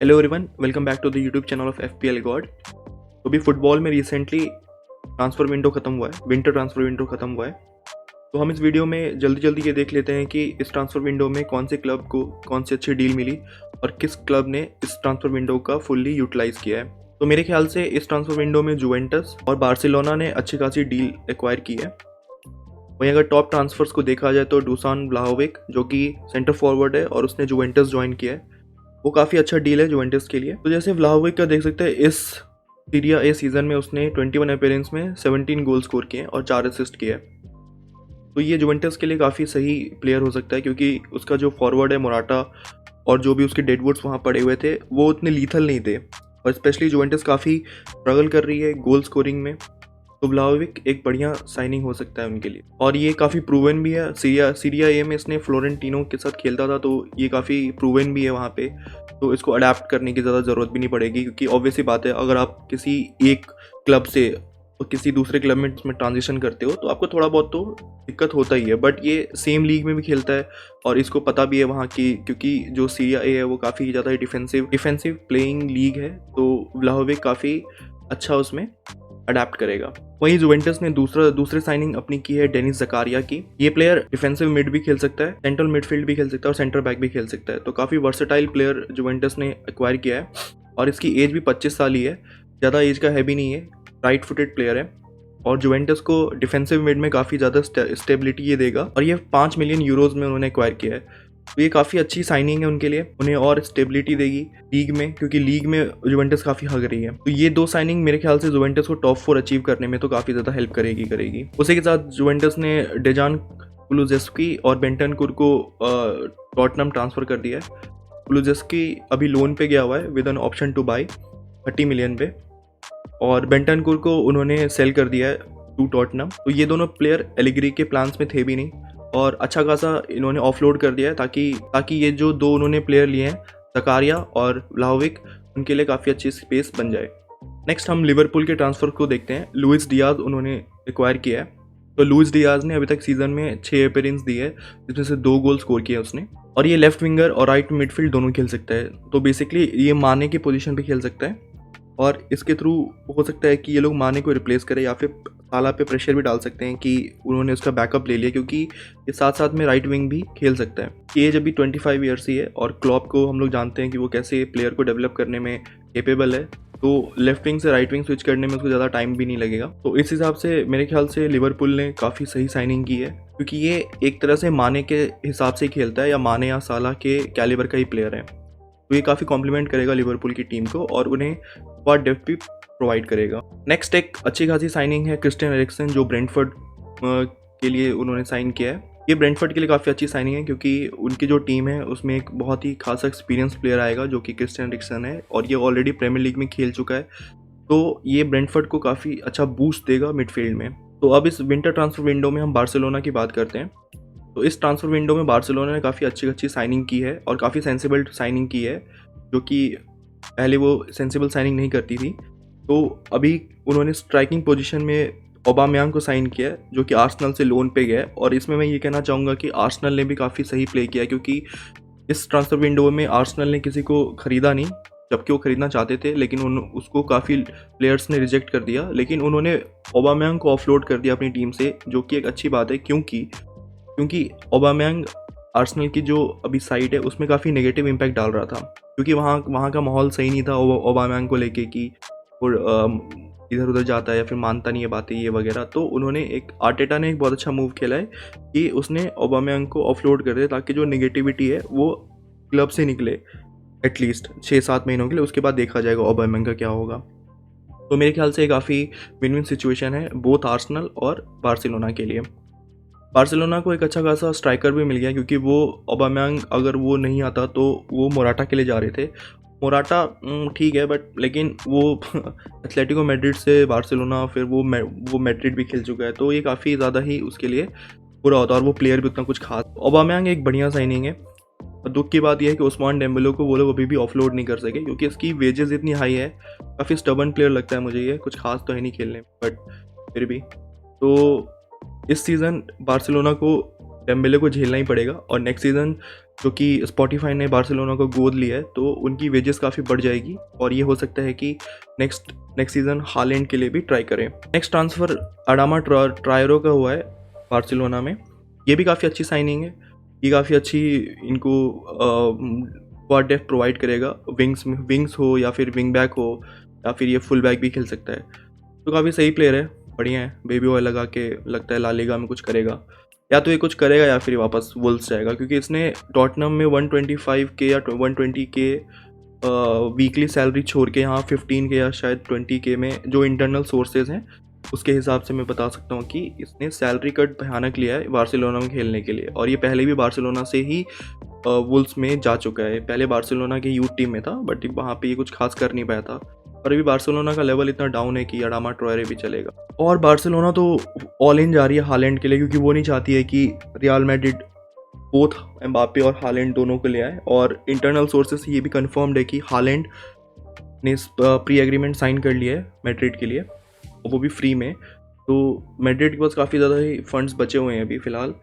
Hello everyone, welcome back to the YouTube channel of FPL God. तो अभी football में recently transfer window ख़त्म हुआ है, विंटर ट्रांसफ़र विंडो ख़त्म हुआ है। तो हम इस वीडियो में जल्दी जल्दी ये देख लेते हैं कि इस ट्रांसफ़र विंडो में कौन से क्लब को कौन सी अच्छी डील मिली और किस क्लब ने इस ट्रांसफ़र विंडो का फुल्ली यूटिलाइज़ किया है। तो मेरे ख्याल से इस ट्रांसफ़र विंडो में जुवेंटस और बार्सिलोना ने अच्छी खासी डील एक्वायर की है। वहीं अगर टॉप ट्रांसफ़र्स को देखा जाए तो डुसान व्लाहोविक, जो कि सेंटर फॉरवर्ड है और उसने जुवेंटस ज्वाइन किया है, वो काफ़ी अच्छा डील है जुवेंटस के लिए। तो जैसे व्लाहोविक का देख सकते हैं, इस सीरिया ए सीज़न में उसने 21 अपीयरेंस में 17 गोल स्कोर किए और 4 असिस्ट किए। तो ये जुवेंटस के लिए काफ़ी सही प्लेयर हो सकता है, क्योंकि उसका जो फॉरवर्ड है मोराटा और जो भी उसके डेडवुड्स वहाँ पड़े हुए थे वो उतने लीथल नहीं थे, और स्पेशली जुवेंटस काफ़ी स्ट्रगल कर रही है गोल स्कोरिंग में। तो व्लाहोविक एक बढ़िया साइनिंग हो सकता है उनके लिए, और ये काफ़ी प्रूवन भी है। सीरिया ए में इसने फ्लोरेंटिनो के साथ खेलता था, तो ये काफ़ी प्रूवन भी है वहाँ पे। तो इसको अडेप्ट करने की ज़्यादा ज़रूरत भी नहीं पड़ेगी, क्योंकि ऑब्वियसली बात है, अगर आप किसी एक क्लब से और किसी दूसरे क्लब में ट्रांजिशन करते हो तो आपको थोड़ा बहुत तो दिक्कत होता ही है। बट ये सेम लीग में भी खेलता है और इसको पता भी है वहाँ की, क्योंकि जो सीरिया ए है वो काफ़ी ज़्यादा डिफेंसिव प्लेइंग लीग है। तो व्लाहोविक काफ़ी अच्छा उसमें अडेप्ट करेगा। वहीं जुवेंटस ने दूसरे साइनिंग अपनी की है डेनिस जकारिया की। ये प्लेयर डिफेंसिव मिड भी खेल सकता है, सेंट्रल मिडफील्ड भी खेल सकता है और सेंटर बैक भी खेल सकता है। तो काफ़ी वर्सेटाइल प्लेयर जुवेंटस ने एक्वायर किया है, और इसकी एज भी 25 साल ही है, ज़्यादा एज का है भी नहीं है। राइट फुटेड प्लेयर है और जुवेंटस को डिफेंसिव मिड में काफ़ी ज़्यादा स्टेबिलिटी ये देगा, और ये 5 मिलियन यूरोज में उन्होंने एक्वायर किया है। तो ये काफ़ी अच्छी साइनिंग है उनके लिए, उन्हें और स्टेबिलिटी देगी लीग में, क्योंकि लीग में जुवेंटस काफ़ी हग रही है। तो ये दो साइनिंग मेरे ख्याल से जुवेंटस को टॉप 4 अचीव करने में तो काफ़ी ज़्यादा हेल्प करेगी। उसी के साथ जुवेंटस ने डेजान कुलुजेस्की और बेंटनकुर को टॉटनहम ट्रांसफ़र कर दिया है। कुलुजेस्की अभी लोन पे गया हुआ है with an option two by 30 million पे, और बेंटनकुर को उन्होंने सेल कर दिया है टू टॉटनहम। तो ये दोनों प्लेयर एलिग्री के प्लान्स में थे भी नहीं, और अच्छा खासा इन्होंने ऑफलोड कर दिया है, ताकि ये जो दो उन्होंने प्लेयर लिए हैं, जकारिया और व्लाहोविक, उनके लिए काफ़ी अच्छी स्पेस बन जाए। नेक्स्ट हम लिवरपूल के ट्रांसफ़र को देखते हैं। लुइस डियाज उन्होंने एक्वायर किया है। तो लुइस डियाज ने अभी तक सीज़न में 6 अपीयरेंस दी है, जिसमें से 2 गोल स्कोर किया उसने, और ये लेफ्ट विंगर और राइट मिडफील्ड दोनों खेल सकता है। तो बेसिकली ये माने की पोजीशन पे खेल सकता है, और इसके थ्रू हो सकता है कि ये लोग माने को रिप्लेस करें, या फिर साला पे प्रेशर भी डाल सकते हैं कि उन्होंने उसका बैकअप ले लिया, क्योंकि ये साथ साथ में राइट विंग भी खेल सकता है। एज अभी 25 ईयर्स ही है, और क्लॉप को हम लोग जानते हैं कि वो कैसे प्लेयर को डेवलप करने में केपेबल है। तो लेफ्ट विंग से राइट विंग स्विच करने में उसको ज़्यादा टाइम भी नहीं लगेगा। तो इस हिसाब से मेरे ख्याल से लिवरपूल ने काफ़ी सही साइनिंग की है, क्योंकि ये एक तरह से माने के हिसाब से ही खेलता है, या माने या साला के कैलिबर का ही प्लेयर है। तो ये काफ़ी कॉम्प्लीमेंट करेगा लिवरपूल की टीम को, और उन्हें स्क्वाड डेप्थ भी प्रोवाइड करेगा। नेक्स्ट एक अच्छी खासी साइनिंग है क्रिस्टियन एरिक्सन, जो ब्रेंटफोर्ड के लिए उन्होंने साइन किया है। ये ब्रेंटफोर्ड के लिए काफ़ी अच्छी साइनिंग है, क्योंकि उनकी जो टीम है उसमें एक बहुत ही खासा एक्सपीरियंस प्लेयर आएगा, जो कि क्रिस्टियन एरिक्सन है, और ये ऑलरेडी प्रीमियर लीग में खेल चुका है। तो ये ब्रेंटफोर्ड को काफ़ी अच्छा बूस्ट देगा मिडफील्ड में। तो अब इस विंटर ट्रांसफर विंडो में हम बार्सिलोना की बात करते हैं। तो इस ट्रांसफर विंडो में बार्सिलोना ने काफ़ी अच्छी साइनिंग की है, और काफ़ी सेंसिबल साइनिंग की है, जो कि पहले वो सेंसिबल साइनिंग नहीं करती थी। तो अभी उन्होंने स्ट्राइकिंग पोजीशन में ओबामेयांग को साइन किया है, जो कि आर्सेनल से लोन पे गया है। और इसमें मैं ये कहना चाहूँगा कि आर्सेनल ने भी काफ़ी सही प्ले किया है, क्योंकि इस ट्रांसफर विंडो में आर्सेनल ने किसी को ख़रीदा नहीं, जबकि वो ख़रीदना चाहते थे, लेकिन उसको काफ़ी प्लेयर्स ने रिजेक्ट कर दिया। लेकिन उन्होंने ओबामेयांग को ऑफलोड कर दिया अपनी टीम से, जो कि एक अच्छी बात है, क्योंकि ओबामेयांग आर्सेनल की जो अभी साइड है उसमें काफ़ी नेगेटिव इम्पैक्ट डाल रहा था, क्योंकि वहाँ का माहौल सही नहीं था ओबामेयांग को लेके, कि और इधर उधर जाता है या फिर मानता नहीं है बातें ये वगैरह। तो उन्होंने आर्टेटा ने एक बहुत अच्छा मूव खेला है कि उसने ओबामेयांग को ऑफलोड कर दिया, ताकि जो नेगेटिविटी है वो क्लब से निकले एटलीस्ट 6-7 महीनों के लिए। उसके बाद देखा जाएगा ओबामेयांग का क्या होगा। तो मेरे ख्याल से काफ़ी विन विन सिचुएशन है बोथ आर्सेनल और बार्सिलोना के लिए। बार्सिलोना को एक अच्छा खासा स्ट्राइकर भी मिल गया, क्योंकि वो ओबामेयांग अगर वो नहीं आता तो वो मोराटा के लिए जा रहे थे। मोराटा ठीक है, बट लेकिन वो एथलेटिको मैड्रिड से बार्सिलोना, फिर वो मैड्रिड भी खेल चुका है, तो ये काफ़ी ज़्यादा ही उसके लिए बुरा होता, और वो प्लेयर भी उतना कुछ खास। ओबामेयांग एक बढ़िया साइनिंग है, और दुख की बात यह है कि उस्मान डेम्बेले को वो लोग अभी भी ऑफलोड नहीं कर सके, क्योंकि इसकी वेजेस इतनी हाई है। काफ़ी स्टबन प्लेयर लगता है मुझे, ये कुछ खास तो है नहीं खेलने, बट फिर भी। तो इस सीज़न बार्सिलोना को डेम्बेले को झेलना ही पड़ेगा, और नेक्स्ट सीज़न जो कि स्पॉटिफाई ने बार्सिलोना को गोद लिया है, तो उनकी वेजेस काफ़ी बढ़ जाएगी और ये हो सकता है कि नेक्स्ट सीज़न हालैंड के लिए भी ट्राई करें। नेक्स्ट ट्रांसफ़र अडामा ट्रायरो का हुआ है बार्सिलोना में। ये भी काफ़ी अच्छी साइनिंग है, ये काफ़ी अच्छी इनको क्वाड डेप्थ प्रोवाइड करेगा। विंग्स हो या फिर विंग बैक हो या फिर ये फुल बैक भी खेल सकता है, तो काफ़ी सही प्लेयर है, बढ़िया है। बेबी ऑयल लगा के लगता है ला लीगा में कुछ करेगा, या तो ये कुछ करेगा या फिर वापस वुल्व्स जाएगा, क्योंकि इसने टॉटनम में 125 के या 120 के वीकली सैलरी छोड़ के यहाँ 15 के या शायद 20 के में जो इंटरनल सोर्सेज हैं उसके हिसाब से मैं बता सकता हूँ कि इसने सैलरी कट भयानक लिया है बार्सिलोना में खेलने के लिए। और ये पहले भी बार्सिलोना से ही वुल्व्स में जा चुका है। पहले बार्सिलोना के यूथ टीम में था, बट वहाँ पे ये कुछ खास कर नहीं पाया था। और अभी बार्सिलोना का लेवल इतना डाउन है कि अडामा ट्रायरे भी चलेगा। और बार्सिलोना तो ऑल इन जा रही है हालैंड के लिए, क्योंकि वो नहीं चाहती है कि रियल मैड्रिड बोथ एम्बापे और हालैंड दोनों को ले आए। और इंटरनल सोर्सेस से ये भी कंफर्म्ड है कि हालैंड ने प्री एग्रीमेंट साइन कर लिया है मैड्रिड के लिए, और वो भी फ्री में। तो मैड्रिड के पास काफ़ी ज़्यादा ही फंड्स बचे हुए हैं अभी फ़िलहाल,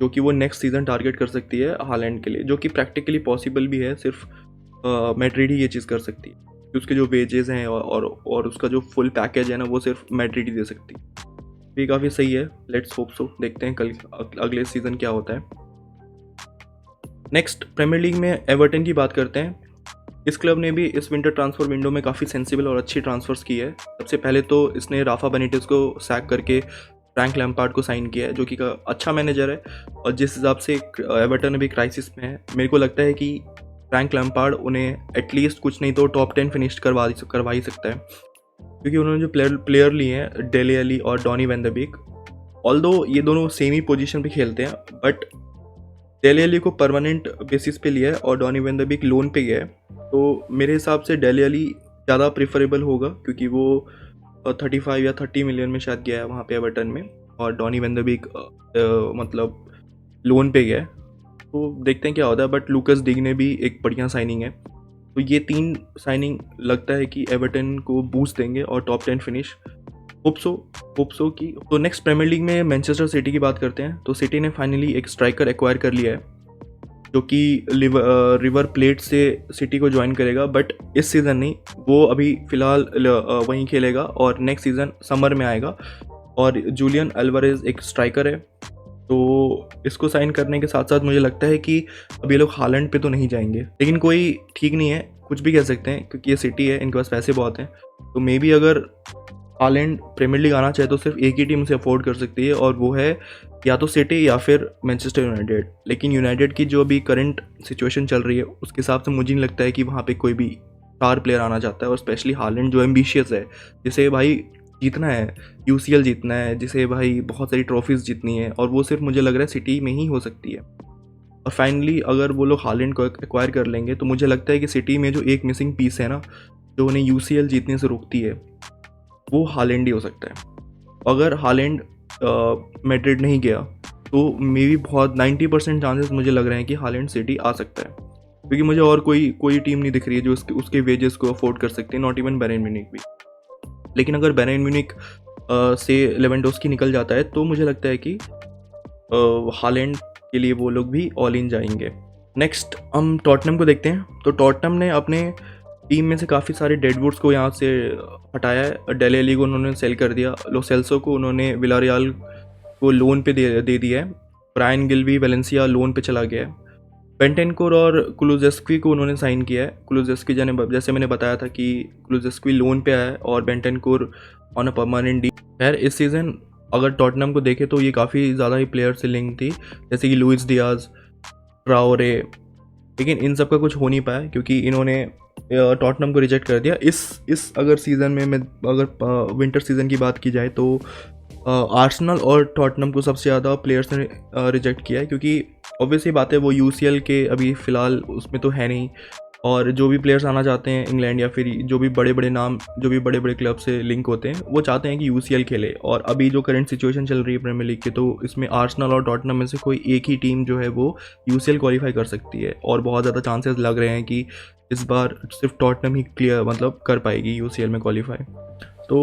जो कि वो नेक्स्ट सीज़न टारगेट कर सकती है हालैंड के लिए, जो कि प्रैक्टिकली पॉसिबल भी है। सिर्फ मैड्रिड ही ये चीज़ कर सकती है, उसके जो वेजेस हैं और उसका जो फुल पैकेज है ना, वो सिर्फ मैड्रिड ही दे सकती है। ये काफ़ी सही है, लेट्स होप सो। देखते हैं कल अगले सीज़न क्या होता है। नेक्स्ट प्रीमियर लीग में एवर्टन की बात करते हैं। इस क्लब ने भी इस विंटर ट्रांसफ़र विंडो में काफ़ी सेंसिबल और अच्छी ट्रांसफ़र्स की है। सबसे पहले तो इसने राफा बेनिटेज को सैक करके फ्रैंक लैम्पार्ड को साइन किया है, जो कि अच्छा मैनेजर है। और जिस हिसाब से एवर्टन अभी क्राइसिस में है, मेरे को लगता है कि फ्रैंक लैम्पार्ड उन्हें एटलीस्ट कुछ नहीं तो टॉप 10 फिनिश करवा ही सकता है, क्योंकि उन्होंने जो प्लेयर लिए हैं डेले अली और Donny van de Beek, although ये दोनों सेम ही पोजीशन पे खेलते हैं, बट डेले अली को परमानेंट बेसिस पे लिया है और Donny van de Beek loan पे गया है। तो मेरे हिसाब से डेले अली ज़्यादा प्रेफरेबल होगा, क्योंकि वो 35 या 30 मिलियन में शायद गया है वहाँ पे एवर्टन में, और डॉनी वैन द बीक मतलब लोन पे गया है। तो देखते हैं क्या होता है। बट लूकस डिग्ने भी एक बढ़िया साइनिंग है। तो ये 3 साइनिंग लगता है कि एवर्टन को बूस्ट देंगे और टॉप 10 फिनिश होप सो की। तो नेक्स्ट प्रीमियर लीग में मैनचेस्टर सिटी की बात करते हैं। तो सिटी ने फाइनली एक स्ट्राइकर एक्वायर कर लिया है, जो कि रिवर प्लेट से सिटी को ज्वाइन करेगा, बट इस सीज़न नहीं, वो अभी फ़िलहाल वहीं खेलेगा और नेक्स्ट सीज़न समर में आएगा। और जूलियन अल्वारेज एक स्ट्राइकर है, तो इसको साइन करने के साथ साथ मुझे लगता है कि अभी लोग हालैंड पे तो नहीं जाएंगे, लेकिन कोई ठीक नहीं है, कुछ भी कह सकते हैं, क्योंकि ये सिटी है, इनके पास पैसे बहुत हैं। तो मे बी अगर हालैंड प्रीमियर लीग आना चाहे तो सिर्फ एक ही टीम से अफोर्ड कर सकती है, और वो है या तो सिटी या फिर मैनचेस्टर यूनाइटेड। लेकिन यूनाइटेड की जो अभी करंट सिचुएशन चल रही है उसके हिसाब से मुझे नहीं लगता है कि वहाँ पे कोई भी स्टार प्लेयर आना चाहता है, और स्पेशली हालैंड जो एम्बिशियस है, जिसे भाई जीतना है, यूसीएल जीतना है, जिसे भाई बहुत सारी ट्रॉफीज़ जीतनी है, और वो सिर्फ मुझे लग रहा है सिटी में ही हो सकती है। और फाइनली अगर वो लोग हालैंड को एक्वायर कर लेंगे तो मुझे लगता है कि सिटी में जो एक मिसिंग पीस है ना, जो उन्हें यूसीएल जीतने से रोकती है, वो हालैंड ही हो सकता है। अगर हालैंड मैड्रिड नहीं गया तो मे बी बहुत 90% चांसेस मुझे लग रहे हैं कि हालैंड सिटी आ सकता है, क्योंकि मुझे और कोई टीम नहीं दिख रही है जो उसके वेजेस को अफोर्ड कर सकती है, नॉट इवन बायर्न म्यूनिख भी। लेकिन अगर बायर्न म्यूनिख से लेवेंडोस्की निकल जाता है तो मुझे लगता है कि हालैंड के लिए वो लोग भी ऑल इन जाएंगे। नेक्स्ट हम टॉटनम को देखते हैं। तो टॉटनम ने अपने टीम में से काफ़ी सारे डेडवुड्स को यहाँ से हटाया है। डेले अली को उन्होंने सेल कर दिया, लो सेल्सो को उन्होंने विलारियल को लोन पे दे दिया है, ब्रायन गिल्बी वेलेंसिया लोन पे चला गया है, बेंटेनकोर और कुलुजेस्क्वी को उन्होंने साइन किया है। कुलुजेस्क्वी जैसे मैंने बताया था कि कुलुजेस्क्वी लोन पे आया है और बेंटेनकोर ऑन अ परमानेंट डी। खैर इस सीज़न अगर टॉटनम को देखें तो ये काफ़ी ज़्यादा ही प्लेयर से लिंक थी, जैसे कि लुइस डियाज, ट्राओरे, लेकिन इन सब का कुछ हो नहीं पाया क्योंकि इन्होंने टॉटनम को रिजेक्ट कर दिया। इस अगर सीज़न में मैं अगर विंटर सीज़न की बात की जाए तो आर्सेनल और टॉटनम को सबसे ज़्यादा प्लेयर्स ने रिजेक्ट किया है, क्योंकि ऑब्वियसली बात है वो यूसीएल के अभी फ़िलहाल उसमें तो है नहीं, और जो भी प्लेयर्स आना चाहते हैं इंग्लैंड या फिर जो भी बड़े बड़े नाम जो भी बड़े बड़े क्लब से लिंक होते हैं वो चाहते हैं कि यूसीएल खेले। और अभी जो करंट सिचुएशन चल रही है प्रीमियर लीग की, तो इसमें आर्सेनल और टॉटनम में से कोई एक ही टीम जो है वो यूसीएल क्वालिफाई कर सकती है, और बहुत ज़्यादा चांसेस लग रहे हैं कि इस बार सिर्फ टॉटनम ही क्लियर मतलब कर पाएगी यूसीएल में क्वालिफाई। तो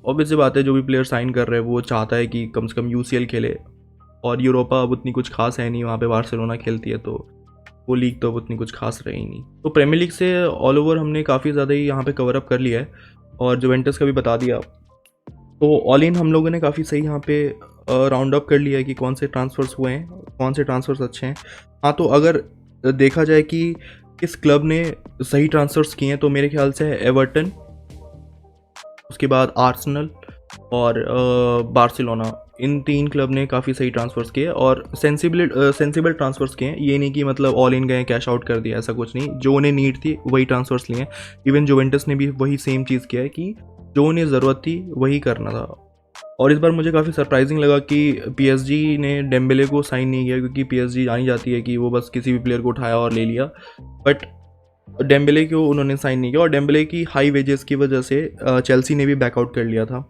ऑब्वियसली बात है जो भी प्लेयर साइन कर रहे हैं वो चाहता है कि कम से कम यूसीएल खेले, और यूरोपा अब उतनी कुछ खास है नहीं, वहाँ पे बार्सिलोना खेलती है, तो वो लीग तो अब उतनी कुछ खास रही नहीं। तो प्रीमियर लीग से ऑल ओवर हमने काफ़ी ज़्यादा ही यहाँ पे कवर अप कर लिया है और जुवेंटस का भी बता दिया। तो ऑल इन हम लोगों ने काफ़ी सही यहाँ पे राउंड अप कर लिया है कि कौन से ट्रांसफ़र्स हुए हैं, कौन से ट्रांसफ़र्स अच्छे हैं। हाँ, तो अगर देखा जाए कि किस क्लब ने सही ट्रांसफ़र्स किए हैं तो मेरे ख्याल से है एवर्टन, उसके बाद आर्सेनल और बार्सिलोना। इन 3 क्लब ने काफ़ी सही ट्रांसफ़र्स किए और सेंसिबल ट्रांसफ़र्स किए हैं। ये नहीं कि मतलब ऑल इन गए कैश आउट कर दिया, ऐसा कुछ नहीं। जो उन्हें नीड थी वही ट्रांसफ़र्स लिए हैं। इवन जुवेंटस ने भी वही सेम चीज़ किया है कि जो उन्हें ज़रूरत थी वही करना था। और इस बार मुझे काफ़ी सरप्राइजिंग लगा कि पीएसजी ने डेम्बेले को साइन नहीं किया, क्योंकि पीएसजी जानी जाती है कि वो बस किसी भी प्लेयर को उठाया और ले लिया। बट डेम्बेले को उन्होंने साइन नहीं किया और डेम्बेले की हाई वेजेस की वजह से चेल्सी ने भी बैकआउट कर लिया था।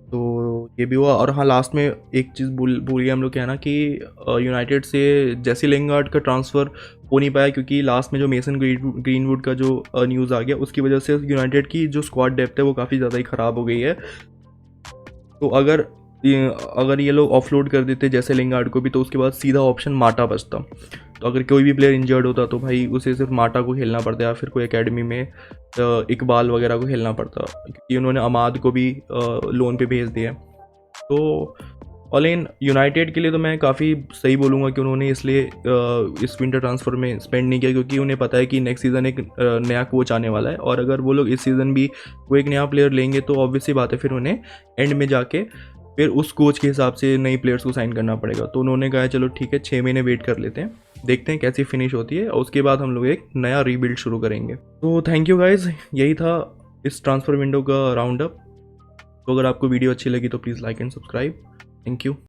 तो ये भी हुआ। और हाँ, लास्ट में एक चीज़ भूल गए हम लोग कहना कि यूनाइटेड से जेसी लिंगार्ड का ट्रांसफ़र हो नहीं पाया, क्योंकि लास्ट में जो मेसन ग्रीनवुड का जो न्यूज़ आ गया उसकी वजह से यूनाइटेड की जो स्क्वाड डेप्थ है वो काफ़ी ज़्यादा ही ख़राब हो गई है। तो अगर ये लोग ऑफलोड कर देते जैसे लिंगार्ड को भी, तो उसके बाद सीधा ऑप्शन माटा बचता। तो अगर कोई भी प्लेयर इंजर्ड होता तो भाई उसे सिर्फ माटा को खेलना पड़ता या फिर कोई एकेडमी में इकबाल वगैरह को खेलना पड़ता, क्योंकि उन्होंने अमाद को भी लोन पे भेज दिया। तो ऑल इन यूनाइटेड के लिए तो मैं काफ़ी सही बोलूँगा कि उन्होंने इसलिए इस विंटर ट्रांसफ़र में स्पेंड नहीं किया, क्योंकि उन्हें पता है कि नेक्स्ट सीज़न एक नया कोच आने वाला है। और अगर वो लोग इस सीज़न भी कोई एक नया प्लेयर लेंगे तो ऑब्वियस सी बात है, फिर उन्हें एंड में जाके फिर उस कोच के हिसाब से नई प्लेयर्स को साइन करना पड़ेगा। तो उन्होंने कहा चलो ठीक है, 6 महीने वेट कर लेते हैं, देखते हैं कैसी फिनिश होती है और उसके बाद हम लोग एक नया रीबिल्ड शुरू करेंगे। तो थैंक यू गाइज, यही था इस ट्रांसफ़र विंडो का राउंड अप। तो अगर आपको वीडियो अच्छी लगी तो please like and subscribe. Thank you.